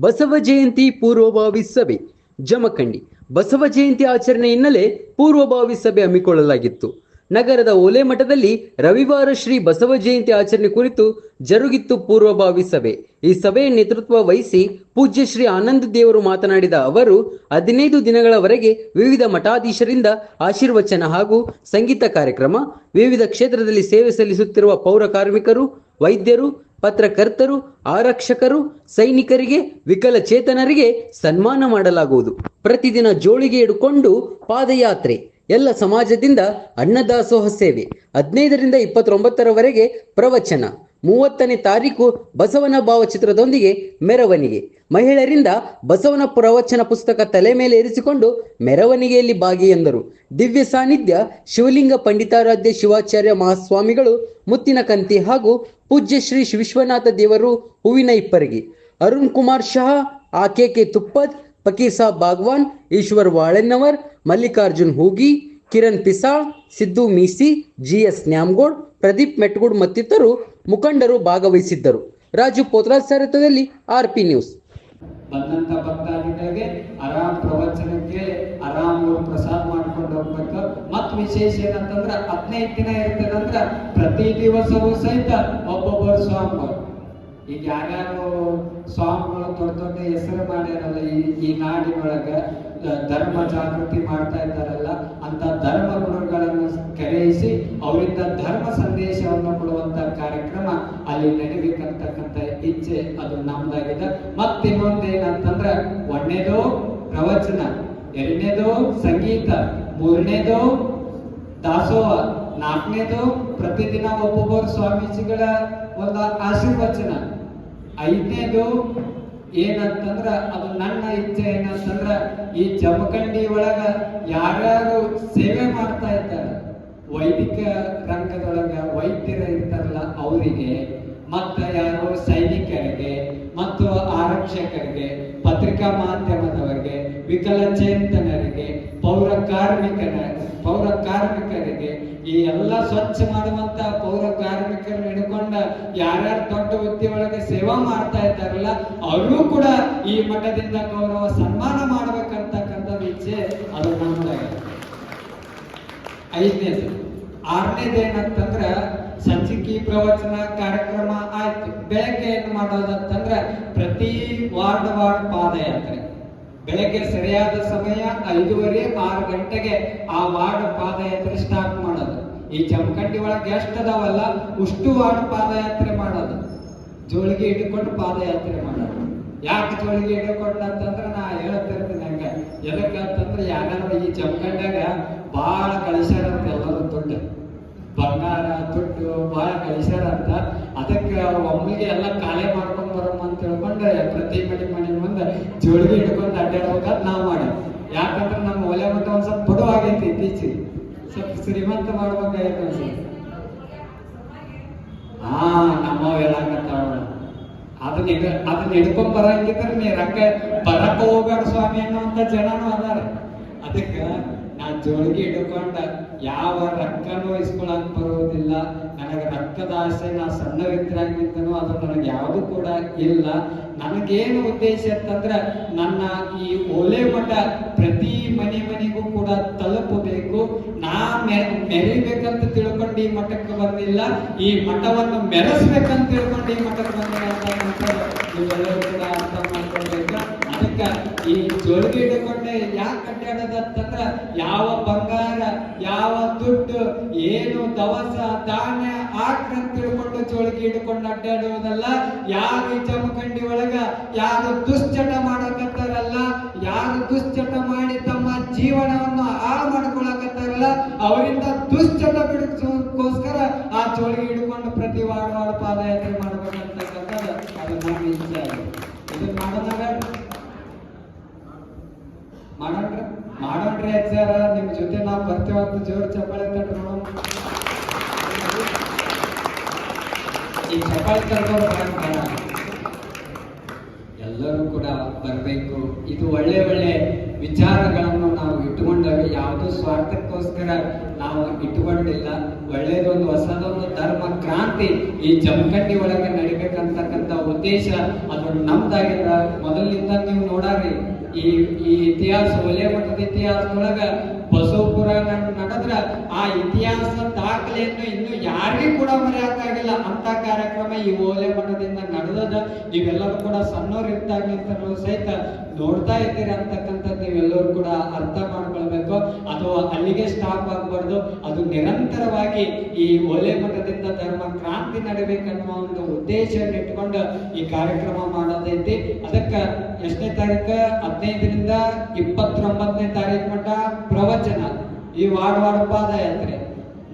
ಬಸವ ಜಯಂತಿ ಪೂರ್ವಭಾವಿ ಸಭೆ ಜಮಖಂಡಿ. ಬಸವ ಜಯಂತಿ ಆಚರಣೆ ಹಿನ್ನೆಲೆ ಪೂರ್ವಭಾವಿ ಸಭೆ ಹಮ್ಮಿಕೊಳ್ಳಲಾಗಿತ್ತು. ನಗರದ ಓಲೆ ಮಠದಲ್ಲಿ ರವಿವಾರ ಶ್ರೀ ಬಸವ ಜಯಂತಿ ಆಚರಣೆ ಕುರಿತು ಜರುಗಿತ್ತು ಪೂರ್ವಭಾವಿ ಸಭೆ. ಈ ಸಭೆಯ ನೇತೃತ್ವ ವಹಿಸಿ ಪೂಜ್ಯ ಶ್ರೀ ಆನಂದ ದೇವರು ಮಾತನಾಡಿದ ಅವರು 15 ದಿನಗಳವರೆಗೆ ವಿವಿಧ ಮಠಾಧೀಶರಿಂದ ಆಶೀರ್ವಚನ ಹಾಗೂ ಸಂಗೀತ ಕಾರ್ಯಕ್ರಮ, ವಿವಿಧ ಕ್ಷೇತ್ರದಲ್ಲಿ ಸೇವೆ ಸಲ್ಲಿಸುತ್ತಿರುವ ಪೌರ ಕಾರ್ಮಿಕರು, ವೈದ್ಯರು, ಪತ್ರಕರ್ತರು, ಆರಕ್ಷಕರು, ಸೈನಿಕರಿಗೆ, ವಿಕಲಚೇತನರಿಗೆ ಸನ್ಮಾನ ಮಾಡಲಾಗುವುದು. ಪ್ರತಿದಿನ ಜೋಳಿಗೆ ಹಿಡ್ಕೊಂಡು ಪಾದಯಾತ್ರೆ, ಎಲ್ಲ ಸಮಾಜದಿಂದ ಅನ್ನದಾಸೋಹ ಸೇವೆ, 15ರಿಂದ 29ರವರೆಗೆ ಪ್ರವಚನ, 30ನೇ ತಾರೀಕು ಬಸವನ ಭಾವಚಿತ್ರದೊಂದಿಗೆ ಮೆರವಣಿಗೆ, ಮಹಿಳೆಯರಿಂದ ಬಸವನ ಪ್ರವಚನ ಪುಸ್ತಕ ತಲೆ ಮೇಲೆ ಇರಿಸಿಕೊಂಡು ಮೆರವಣಿಗೆಯಲ್ಲಿ ಭಾಗಿ ಎಂದರು. ದಿವ್ಯ ಸಾನ್ನಿಧ್ಯ ಶಿವಲಿಂಗ ಪಂಡಿತಾರಾಧ್ಯ ಶಿವಾಚಾರ್ಯ ಮಹಾಸ್ವಾಮಿಗಳು ಮುತ್ತಿನಕಂತಿ ಹಾಗೂ ಪೂಜ್ಯ ಶ್ರೀ ವಿಶ್ವನಾಥ ದೇವರು ಹೂವಿನ ಇಪ್ಪರಗಿ, ಅರುಣ್ ಕುಮಾರ್ ಶಹಾ, ಆಕೆ ತುಪ್ಪದ್, ಫಕೀರ್ ಸಾಬ್ ಬಾಗ್ವಾನ್, ಈಶ್ವರ್ ವಾಳೆನ್ನವರ್, ಮಲ್ಲಿಕಾರ್ಜುನ್ ಹೂಗಿ, ಕಿರಣ್ ಪಿಸಾಳ್, ಸಿದ್ದು ಮೀಸಿ, GS ನ್ಯಾಮ್ಗೋಡ್, ಪ್ರದೀಪ್ ಮೆಟ್ಗುಡ್ ಮತ್ತಿತರರು ಮುಖಂಡರು ಭಾಗವಹಿಸಿದ್ದರು. ರಾಜು ಪೋತ್ರಾಜ್ ಸಾರಥ್ಯದಲ್ಲಿ RP ನ್ಯೂಸ್. ಬಂದಂತ ಭಕ್ತಾದಿಗಳಿಗೆ ಆರಾಮ್ ಪ್ರವಚನಕ್ಕೆ ಆರಾಮ್ ಪ್ರಸಾದ ಮಾಡ್ಕೊಂಡು ಹೋಗ್ಬೇಕು. ಮತ್ ವಿಶೇಷ ಏನಂತಂದ್ರ 15 ದಿನ ಇರ್ತದಂದ್ರ ಪ್ರತಿ ದಿವಸವೂ ಸಹಿತ ಒಬ್ಬೊಬ್ಬರು ಸ್ವಾಮಿಗಳು, ಈಗ ಯಾರ್ಯಾರು ಸ್ವಾಮಿಗಳು ದೊಡ್ಡ ದೊಡ್ಡ ಹೆಸರು ಮಾಡ್ಯಾರಲ್ಲ ಈ ನಾಡಿನೊಳಗ ಧರ್ಮ ಜಾಗೃತಿ ಮಾಡ್ತಾ ಇದ್ದಾರಲ್ಲ, ಅಂತ ಧರ್ಮ ಗುರುಗಳನ್ನು ಕರೆಯಿಸಿ ಅವರಿಂದ ಧರ್ಮ ಸಂದೇಶವನ್ನು ಕೊಡುವಂತ ಕಾರ್ಯಕ್ರಮ ಅಲ್ಲಿ ನಡೀಬೇಕಂತಕ್ಕಂಥ ಇಚ್ಛೆ ಅದು ನಮ್ದಾಗಿದೆ. ಮತ್ತಿನ್ನೊಂದೇನಂತಂದ್ರ 1ನೇದು ಪ್ರವಚನ, 2ನೇದು ಸಂಗೀತ, 3ನೇದು ದಾಸೋಹ, 4ನೇದು ಪ್ರತಿದಿನ ಒಬ್ಬೊಬ್ಬರು ಸ್ವಾಮೀಜಿಗಳ ಒಂದು ಆಶೀರ್ವಚನ, 5ನೇದು ಏನಂತಂದ್ರ ಅದು ನನ್ನ ಇಚ್ಛೆ ಏನಂತಂದ್ರ ಈ ಜಮಖಂಡಿ ಒಳಗ ಯಾರ್ಯಾರು ಸೇವೆ ಮಾಡ್ತಾ ಇದ್ದಾರೆ, ವೈದಿಕ ರಂಗದೊಳಗ ವೈದ್ಯರ ಇರ್ತಾರಲ್ಲ ಅವರಿಗೆ, ಮತ್ತ ಯಾರು ಸೈನಿಕರಿಗೆ ಮತ್ತು ಆರಕ್ಷಕರಿಗೆ, ಪತ್ರಿಕಾ ಮಾಧ್ಯಮದವರಿಗೆ, ವಿಕಲಚೇತನರಿಗೆ, ಪೌರ ಕಾರ್ಮಿಕರಿಗೆ, ಈ ಎಲ್ಲ ಸ್ವಚ್ಛ ಮಾಡುವಂತ ಪೌರ ಕಾರ್ಮಿಕರನ್ನು ಹಿಡ್ಕೊಂಡ ಯಾರ್ಯಾರು ದೊಡ್ಡ ಹುದ್ದೆ ಒಳಗೆ ಸೇವಾ ಮಾಡ್ತಾ ಇದ್ದಾರಲ್ಲ ಅವರು ಕೂಡ ಈ ಮಠದಿಂದ ಗೌರವ ಸನ್ಮಾನ ಮಾಡ್ಬೇಕಂತಕ್ಕಂಥ ಇಚ್ಛೆ ಅದು ನಮ್ದಾಗಿದೆ. 5ನೇದು. 6ನೇದು ಏನಂತಂದ್ರ ಸಂಚಿಕೆ ಪ್ರವಚನ ಕಾರ್ಯಕ್ರಮ ಆಯ್ತು. ಬೆಳಗ್ಗೆ ಏನು ಮಾಡೋದಂತಂದ್ರ ಪ್ರತಿ ವಾರ್ಡ್ ಪಾದಯಾತ್ರೆ, ಬೆಳಗ್ಗೆ ಸರಿಯಾದ ಸಮಯ 5:30, 6 ಗಂಟೆಗೆ ಆ ವಾರ್ಡ್ ಪಾದಯಾತ್ರೆ ಸ್ಟಾರ್ಟ್ ಮಾಡೋದು. ಈ ಜಮಖಂಡಿ ಒಳಗೆ ಎಷ್ಟು ಅದಾವಲ್ಲ ಉಷ್ಟು ವಾರ್ಡ್ ಪಾದಯಾತ್ರೆ ಮಾಡೋದು, ಜೋಳಿಗೆ ಹಿಡ್ಕೊಂಡು ಪಾದಯಾತ್ರೆ ಮಾಡೋದು. ಯಾಕೆ ಜೋಳಿಗೆ ಹಿಡ್ಕೊಂಡು ಅಂತಂದ್ರ ನಾ ಹೇಳ್ತಿರ್ತೀನಿ ಹಂಗ, ಎದಕ್ಕಂತಂದ್ರೆ ಯಾರು ಈ ಜಮಖಂಡ್ಯಾಗ ಬಾಳ ಕಳಿಸ್ಯಾರಂತ, ಎಲ್ಲರೂ ದುಡ್ಡು ಬಂಗಾರ ದುಡ್ಡು ಬಾಳ ಕಳಿಸ್ಯಾರಂತ. ಅದಕ್ಕೆ ಒಮ್ಮಿಗೆ ಎಲ್ಲ ಖಾಲಿ ಮಾಡ್ಕೊಂಡ್ ಬರಮ್ಮ ಅಂತ ಹೇಳ್ಕೊಂಡು ಪ್ರತಿ ಮನೆ ಮುಂದೆ ಜೋಳಿಗೆ ಹಿಡ್ಕೊಂಡು ಅಡ್ಡಾಡ್ಬೇಕಾದ್ ನಾವು ಮಾಡಿ. ಯಾಕಂದ್ರೆ ನಮ್ಮ ಒಲೆ ಮಟ್ಟ ಒಂದ್ ಸ್ವಲ್ಪ ಬಡವ ಆಗೈತಿ, ಇತ್ತೀಚೆಗೆ ಸ್ವಲ್ಪ ಶ್ರೀಮಂತ ಮಾಡ್ಬೇಕಾಗೈತೆ ಅನ್ಸುತ್ತೆ. ನಮ್ಮವ್ ಹೇಳಕತ್ತಾವ ಅದನ್ನ ಹಿಡ್ಕೊಂಡ್ ಬರಂಗಿದ್ರೆ ನೀ ರೊಕ್ಕ ಬರಕ್ಕ ಹೋಗ್ಬೇಡ ಸ್ವಾಮಿ ಅನ್ನುವಂತ ಜನನು ಅದಾರ. ಅದಕ್ಕೆ ನಾ ಜೋಳಿಗೆ ಹಿಡ್ಕೊಂಡ ಯಾವ ರೊಕ್ಕನೂ ಇಸ್ಕೊಳಕ್ ಬರುವುದಿಲ್ಲ. ನನಗೆ ರೊಕ್ಕದ ಆಸೆ ನಾ ಸಣ್ಣವಿದ್ರಾಗಿದ್ದನು ಅದು ನನಗೆ ಯಾವುದು ಕೂಡ ಇಲ್ಲ. ನನಗೇನು ಉದ್ದೇಶ ಅಂತಂದ್ರ ನನ್ನ ಈ ಓಲೆ ಮಠ ಪ್ರತಿ ಮನೆಗೂ ಕೂಡ ತಲುಪಬೇಕು. ನಾ ಮೆರಿಬೇಕಂತ ತಿಳ್ಕೊಂಡು ಈ ಮಠಕ್ಕೆ ಬಂದಿಲ್ಲ, ಈ ಮಠವನ್ನು ಮೆರೆಸ್ಬೇಕಂತ ತಿಳ್ಕೊಂಡು ಈ ಮಠಕ್ಕೆ ಬಂದಿಲ್ಲ ಅಂತ ನೀವೆಲ್ಲರೂ ಕೂಡ ಅರ್ಥ ಮಾಡ್ಕೊಳ್ಬೇಕು. ಅದಕ್ಕೆ ಈ ಜೋಳಿಗೆ ಹಿಡ್ಕೊಂಡೆ ಯಾಕೆ ಅಡ್ಡಾಡೋದಂತಂದ್ರ ಯಾವ ಬಂಗಾರ ಯಾವ ದುಡ್ಡು ಏನು ದವಸ ಧಾನ್ಯ ಹಾಕ್ರಂತ ತಿಳ್ಕೊಂಡು ಜೋಳಿಗೆ ಹಿಡ್ಕೊಂಡು ಅಡ್ಡಾಡುವುದಲ್ಲ. ಯಾರು ಈ ಜಮಖಂಡಿ ಒಳಗ ಯಾರು ದುಶ್ಚಟ ಮಾಡಕತ್ತಾರಲ್ಲ, ಯಾರು ದುಶ್ಚಟ ಮಾಡಿ ತಮ್ಮ ಜೀವನವನ್ನು ಹಾಳು ಮಾಡ್ಕೊಳಕತ್ತಾರಲ್ಲ ಅವರಿಂದ ದುಶ್ಚಟ ಬಿಡಿಸೋಸ್ಕರ ಆ ಜೋಳಿಗೆ ಹಿಡ್ಕೊಂಡು ಪ್ರತಿ ವಾರ ಪಾದಯಾತ್ರೆ ಮಾಡ್ಬೇಕಂತಕ್ಕಂಥದ್ದು ಅದು ನಮ್ಮ ಇಚ್ಛೆ ಆಗಿದೆ. ಇದನ್ನ ಮಾಡೋಣ್ರಿ ಅಜ್ಜಾರ, ನಿಮ್ ಜೊತೆ ನಾವು ಬರ್ತೀವಂತ ಜೋರು ಚಪ್ಪಾಳೆ ತಟ್ರಿ ನೋಡೋಣ. ಈ ಚಪ್ಪಾಳೆ ತಟ್ಟೋರು ಎಲ್ಲರೂ ಕೂಡ ಬರಬೇಕು. ಇದು ಒಳ್ಳೆ ಒಳ್ಳೆ ವಿಚಾರಗಳನ್ನು ನಾವು ಇಟ್ಟುಕೊಂಡಾಗ ಯಾವುದೋ ಸ್ವಾರ್ಥಕ್ಕೋಸ್ಕರ ನಾವು ಇಟ್ಟುಕೊಂಡಿಲ್ಲ. ಒಳ್ಳೆಯದೊಂದು ಹೊಸದೊಂದು ಧರ್ಮ ಕ್ರಾಂತಿ ಈ ಜಮಖಂಡಿ ಒಳಗೆ ನಡಿಬೇಕಂತಕ್ಕಂಥ ಉದ್ದೇಶ ಅದು ನಮ್ದಾಗಿಲ್ಲ. ಮೊದಲಿನಿಂದ ನೀವು ನೋಡಾರಿ ಈ ಇತಿಹಾಸ ಒಲೆ ಮಠದ ಇತಿಹಾಸದೊಳಗ ಬಸವಪುರ ನಡೆದ್ರ ಆ ಇತಿಹಾಸ ದಾಖಲೆಯನ್ನು ಇನ್ನು ಯಾರಿಗೂ ಕೂಡ ಮರೆಯಕ್ಕಾಗಿಲ್ಲ ಅಂತ ಕಾರ್ಯಕ್ರಮ ಈ ಓಲೆ ಮಠದಿಂದ ನಡೆದದ. ನೀವೆಲ್ಲರೂ ಕೂಡ ಸಣ್ಣವ್ರು ಇರ್ತಾಗ್ಲಿಂತಲೂ ಸಹಿತ ನೋಡ್ತಾ ಇದ್ದೀರಿ ಅಂತಕ್ಕಂಥದ್ದು ನೀವೆಲ್ಲರೂ ಕೂಡ ಅರ್ಥ ಮಾಡ್ಕೊಳ್ಬೇಕು. ಅದು ಅಲ್ಲಿಗೆ ಸ್ಟಾಪ್ ಆಗ್ಬಾರ್ದು, ಅದು ನಿರಂತರವಾಗಿ ಈ ಓಲೆ ಮಠದಿಂದ ಧರ್ಮ ಕ್ರಾಂತಿ ನಡಬೇಕನ್ನುವ ಒಂದು ಉದ್ದೇಶವನ್ನು ಇಟ್ಕೊಂಡು ಈ ಕಾರ್ಯಕ್ರಮ ಮಾಡೋದೈತಿ. ಅದಕ್ಕೆ ಎಷ್ಟನೇ ತಾರೀಕು 15ರಿಂದ 29ನೇ ತಾರೀಕು ಮಟ್ಟ ಪ್ರವಚನ, ಈ ವಾರ್ಡ್ ಪಾದಯಾತ್ರೆ.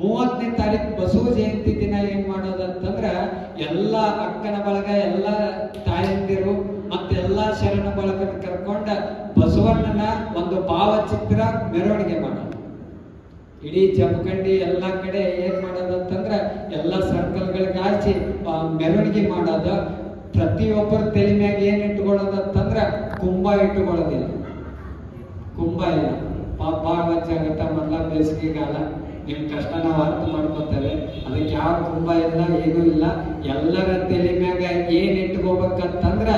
30ನೇ ತಾರೀಕು ಬಸವ ಜಯಂತಿ ದಿನ ಏನ್ ಮಾಡೋದಂತಂದ್ರ ಎಲ್ಲ ಅಕ್ಕನ ಬಳಗ, ಎಲ್ಲ ತಾಯಂದಿರು ಮತ್ತೆ ಎಲ್ಲಾ ಶರಣ ಬಳಗನ ಕರ್ಕೊಂಡ ಬಸವಣ್ಣನ ಒಂದು ಭಾವಚಿತ್ರ ಮೆರವಣಿಗೆ ಮಾಡೋದು. ಇಡೀ ಜಮಖಂಡಿ ಎಲ್ಲಾ ಕಡೆ ಏನ್ ಮಾಡೋದಂತಂದ್ರ ಎಲ್ಲಾ ಸರ್ಕಲ್ಗಳಿಗೆ ಹಾಕಿ ಮೆರವಣಿಗೆ ಮಾಡೋದು. ಪ್ರತಿಯೊಬ್ಬರ ತಲೆ ಮ್ಯಾಗ ಏನ್ ಇಟ್ಟುಕೊಳ್ಳೋದಂತಂದ್ರ ಕುಂಭ ಇಟ್ಟುಕೊಳ್ಳೋದಿಲ್ಲ, ಕುಂಭ ಇಲ್ಲ. ಭಾಳ ಜಾಗತ್ತ ಮೊದಲ ಬೇಸಿಗೆಗಾಲ, ನಿಮ್ ಕಷ್ಟ ನಾವು ಅರ್ಥ ಮಾಡ್ಕೋತೇವೆ. ಅದಕ್ಕೆ ಯಾವ ಕುಂಭ ಇಲ್ಲ, ಏನೂ ಇಲ್ಲ. ಎಲ್ಲರ ತಲೆ ಮ್ಯಾಗ ಏನ್ ಇಟ್ಕೋಬೇಕಂತಂದ್ರ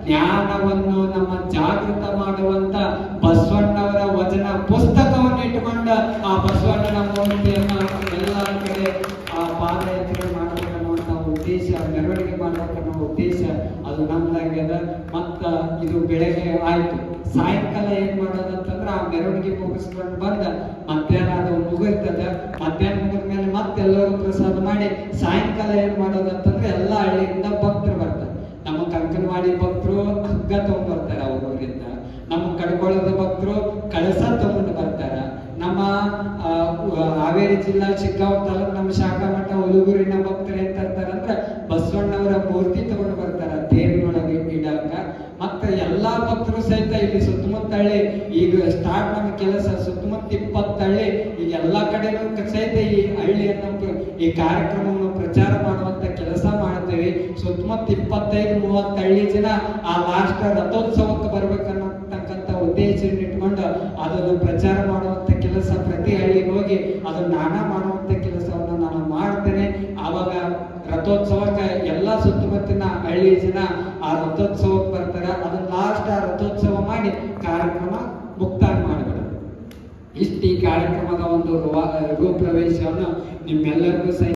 ಜ್ಞಾನವನ್ನು ನಮ್ಮ ಜಾಗೃತ ಮಾಡುವಂತ ಬಸವಣ್ಣವರ ವಚನ ಪುಸ್ತಕವನ್ನು ಇಟ್ಟುಕೊಂಡ ಆ ಬಸವಣ್ಣನ ಮೂರ್ತಿಯನ್ನ ಎಲ್ಲ ಕಡೆ ಆ ಪಾದಯಾತ್ರೆ ಮಾಡಬೇಕನ್ನುವಂತ ಉದ್ದೇಶ, ಮೆರವಣಿಗೆ ಮಾಡಬೇಕನ್ನೋ ಉದ್ದೇಶ ಅದು ನಮ್ದಾಗ್ಯದ. ಮತ್ತ ಇದು ಬೆಳಗ್ಗೆ ಆಯ್ತು, ಸಾಯಂಕಾಲ ಏನ್ ಮಾಡೋದಂತಂದ್ರ ಆ ಮೆರವಣಿಗೆ ಮುಗಿಸ್ಕೊಂಡು ಬಂದ ಮಧ್ಯಾಹ್ನ ಅದು ಮುಗಿರ್ತದ. ಮಧ್ಯಾಹ್ನ ಮುಗಿದ ಮೇಲೆ ಮತ್ತೆಲ್ಲರೂ ಪ್ರಸಾದ ಮಾಡಿ ಸಾಯಂಕಾಲ ಏನ್ ಮಾಡೋದಂತಂದ್ರೆ ಎಲ್ಲ ಹಳ್ಳಿಯಿಂದ ಭಕ್ತರು ಬರ್ತಾರೆ. ನಮ್ಮ ಕಂಕನವಾಡಿ ಭಕ್ತರು ಹಗ್ಗ ತಗೊಂಡ್ಬರ್ತಾರ ಅವರೂರಿಂದ, ನಮ್ಮ ಕಡ್ಕೊಳದ ಭಕ್ತರು ಕಳಸ ತಗೊಂಡು ಬರ್ತಾರ. ನಮ್ಮ ಹಾವೇರಿ ಜಿಲ್ಲಾ ಚಿಕ್ಕಾವ್ ತಾಲೂಕು ನಮ್ಮ ಶಾಖಾ ಮಠ ಹುಲುಗೂರಿನ ಭಕ್ತರು ಏನ್ ತರ್ತಾರಂದ್ರ ಬಸವಣ್ಣವರ ಮೂರ್ತಿ ತಗೊಂಡು ಬರ್ತಾರ ದೇವಿನೊಳಗೆ ಇಡಾಕ. ಮತ್ತೆ ಎಲ್ಲಾ ಭಕ್ತರು ಸಹಿತ ಇಲ್ಲಿ ಸುತ್ತಮುತ್ತ ಹಳ್ಳಿ ಈಗ ಸ್ಟಾರ್ಟ್ ನಮ್ಮ ಕೆಲಸ ಸುತ್ತಮುತ್ತ 20 ಹಳ್ಳಿ ಈಗ ಎಲ್ಲಾ ಕಡೆನೂ ಸಹಿತ ಈ ಹಳ್ಳಿಯನ್ನು ಈ ಕಾರ್ಯಕ್ರಮವನ್ನು ಪ್ರಚಾರ ಮಾಡುವಂತ ಕೆಲಸ ಮಾಡ್ತೇವೆ. ಸುತ್ತಮುತ್ತ 25-30 ಹಳ್ಳಿ ಜನ ಆ ಲಾಸ್ಟ್ ರಥೋತ್ಸವಕ್ಕೆ ಬರ್ಬೇಕನ್ನತಕ್ಕಂಥ ಉದ್ದೇಶ ಇಟ್ಕೊಂಡು ಅದನ್ನು ಪ್ರಚಾರ ಮಾಡುವಂತ ಕೆಲಸ ಪ್ರತಿ ಹಳ್ಳಿಗೆ ಹೋಗಿ ಅದನ್ನ ನಾನಾ ಮಾಡುವಂತ ಕೆಲಸವನ್ನು ನಾನು ಮಾಡ್ತೇನೆ. ಆವಾಗ ರಥೋತ್ಸವಕ್ಕೆ ಎಲ್ಲಾ ಸುತ್ತಮುತ್ತಿನ ಹಳ್ಳಿ ಜನ ಆ ರಥೋತ್ಸವಕ್ಕೆ ಬರ್ತಾರೆ. ಅದನ್ನ ಲಾಸ್ಟ್ ಆ ರಥೋತ್ಸವ ಮಾಡಿ ಕಾರ್ಯಕ್ರಮ ಮುಕ್ತಾಯ ಮಾಡಿಬಿಡೋದು. ಇಷ್ಟು ಈ ಕಾರ್ಯಕ್ರಮದ ಒಂದು ರೂಪರೇಷವನ್ನು ನಿಮ್ಮೆಲ್ಲರಿಗೂ ಸಹಿತ